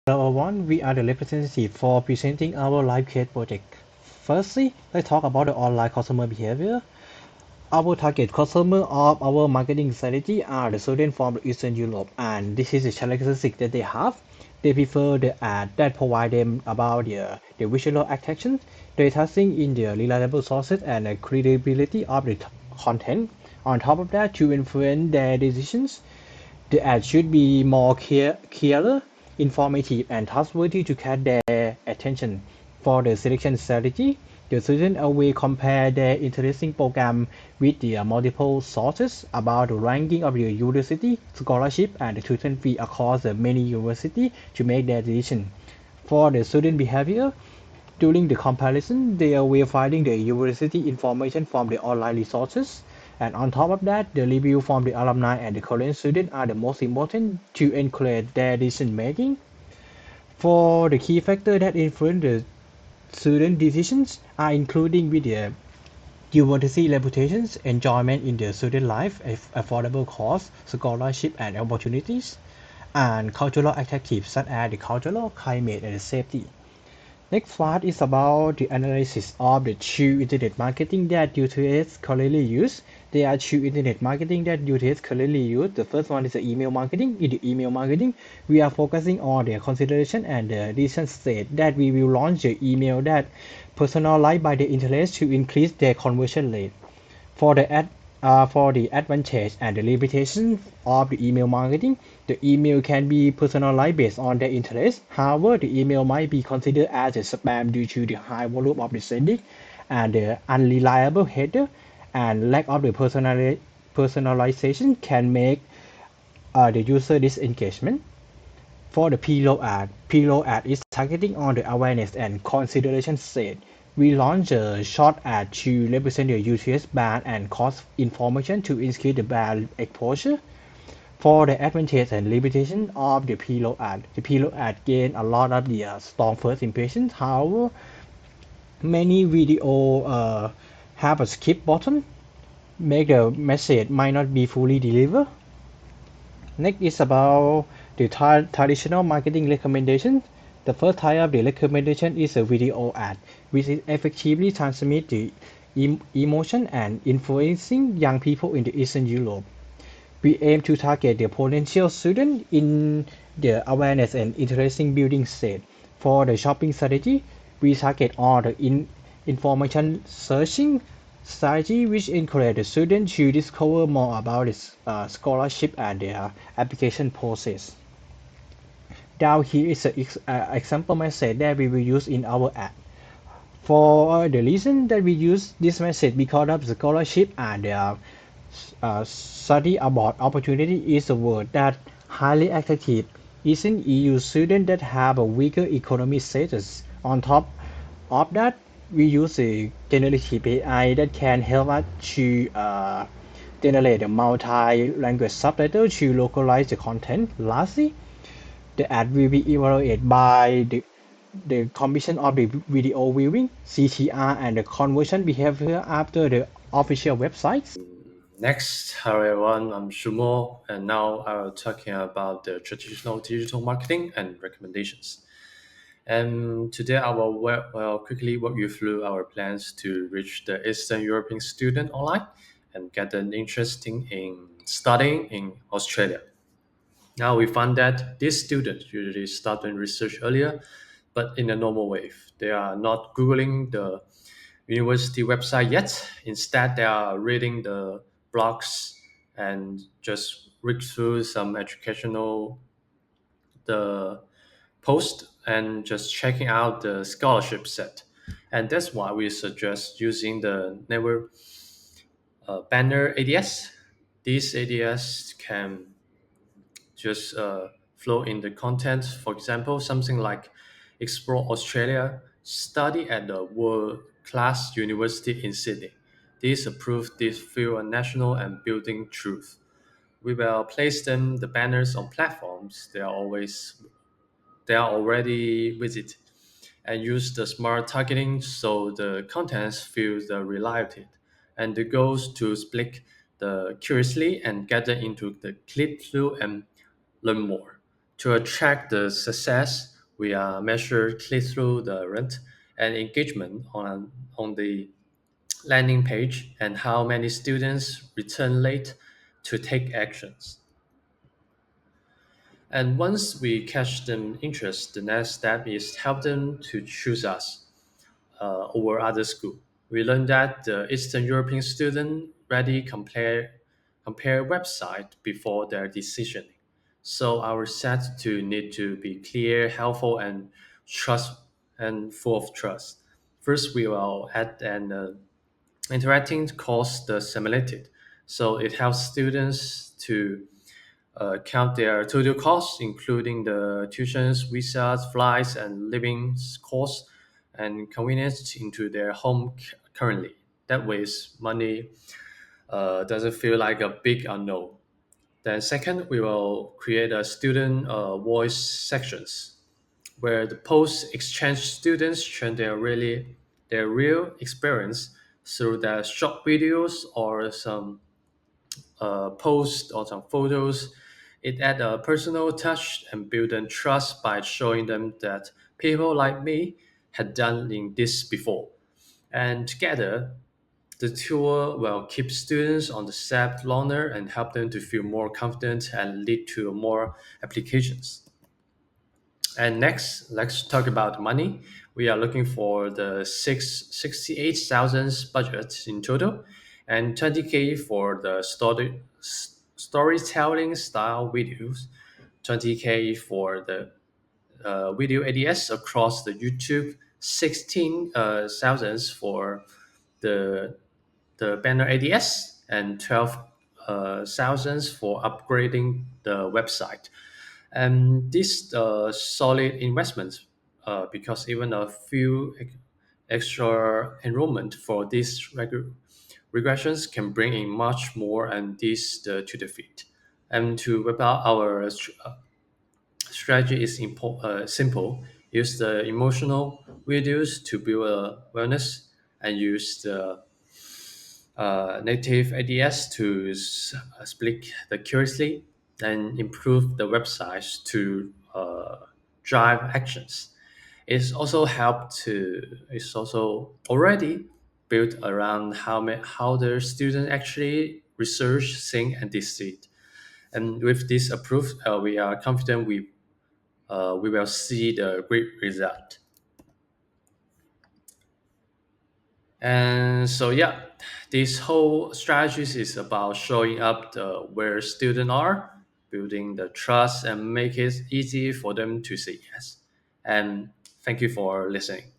Hello everyone, we are the representative for presenting our live case project. Firstly, let's talk about the online customer behavior. Our target customer of our marketing strategy are the students from Eastern Europe, and this is the characteristic that they have. They prefer the ad that provide them about the visual attraction, the testing in the reliable sources, and the credibility of the content. On top of that, to influence their decisions, the ad should be more clearer, informative, and trustworthy to catch their attention. For the selection strategy, the students will compare their interesting program with the multiple sources about the ranking of the university, scholarship, and the tuition fee across the many universities to make their decision. For the student behavior, during the comparison, they are finding the university information from the online resources. And on top of that, the review from the alumni and the current student are the most important to encourage their decision making. For the key factor that influence the student decisions are including with the university reputations, enjoyment in the student life, affordable costs, scholarship and opportunities, and cultural attractives such as the cultural climate and safety. Next part is about the analysis of the two internet marketing that UTS currently use. There are two internet marketing that UTS currently use. The first one is the email marketing. In the email marketing, we are focusing on the consideration and the decision state that we will launch the email that personalized by the interest to increase their conversion rate. For the for the advantage and the limitation of the email marketing, the email can be personalized based on their interest. However, the email might be considered as a spam due to the high volume of the sending and the unreliable header and lack of the personalization can make the user disengagement. For the preload ad is targeting on the awareness and consideration state. We launch a short ad to represent the UTS brand and cost information to increase the brand exposure. For the advantage and limitation of the preload ad gain a lot of the strong first impressions. However, many video have a skip button, make the message might not be fully delivered. Next is about the traditional marketing recommendation. The first type of the recommendation is a video ad, which is effectively transmit the emotion and influencing young people in the Eastern Europe. We aim to target the potential student in the awareness and interesting building state. For the shopping strategy, we target all the information searching strategy which encourage the student to discover more about its scholarship and their application process. Down here is an example message that we will use in our ad. For the reason that we use this message because of the scholarship and the study about opportunity is a word that highly attractive. Isn't EU students that have a weaker economic status. On top of that, we use a generative AI that can help us to generate a multi-language subtitle to localize the content. Lastly, the ad will be evaluated by the combination of the video viewing, CTR, and the conversion behavior after the official websites. Next, hello everyone, I'm Shu Mo, and now I will talking about the traditional digital marketing and recommendations. And today I will quickly walk you through our plans to reach the Eastern European student online and get them interested in studying in Australia. Now we found that these students usually start doing research earlier, but in a normal way. They are not Googling the university website yet. Instead, they are reading the blogs and just read through some educational the post and just checking out the scholarship set. And that's why we suggest using the network banner ADS. These ADS can just flow in the content. For example, something like explore Australia, study at the world-class university in Sydney. These approve this feel a national and building truth. We will place them the banners on platforms they are already visit and use the smart targeting so the contents feel the reliability and the goals to split the curiously and gather into the click through and learn more. To attract the success, We measure click-through the rate and engagement on the landing page and how many students return late to take actions. And once we catch them interest, the next step is help them to choose us over other school. We learned that the Eastern European student ready compare website before their decision. So our set to need to be clear, helpful, and trust and full of trust. First, we will add an interacting course the simulated. So it helps students to count their total costs, including the tuitions, visas, flights, and living costs and convenience into their home currently. That way, money doesn't feel like a big unknown. Then second, we will create a student voice sections where the post exchange students share their real experience through their short videos or some post or some photos. It add a personal touch and build a trust by showing them that people like me had done in this before. And together, the tool will keep students on the SAP longer and help them to feel more confident and lead to more applications. And next, let's talk about money. We are looking for the 68,000 budget in total and 20K for the storytelling style videos, 20K for the video ADS across the YouTube, 16 thousands for the banner ADS, and 12 thousands for upgrading the website. And these solid investments, because even a few extra enrollment for these regressions can bring in much more and this to the feed. And to wrap up our strategy is simple. Use the emotional videos to build awareness and use the native ADS to split the curiously and improve the websites to drive actions. It's also already built around how the student actually research, think, and decide. And with this approved, we are confident we will see the great result. And so yeah, this whole strategies is about showing up where students are, building the trust, and make it easy for them to say yes. And thank you for listening.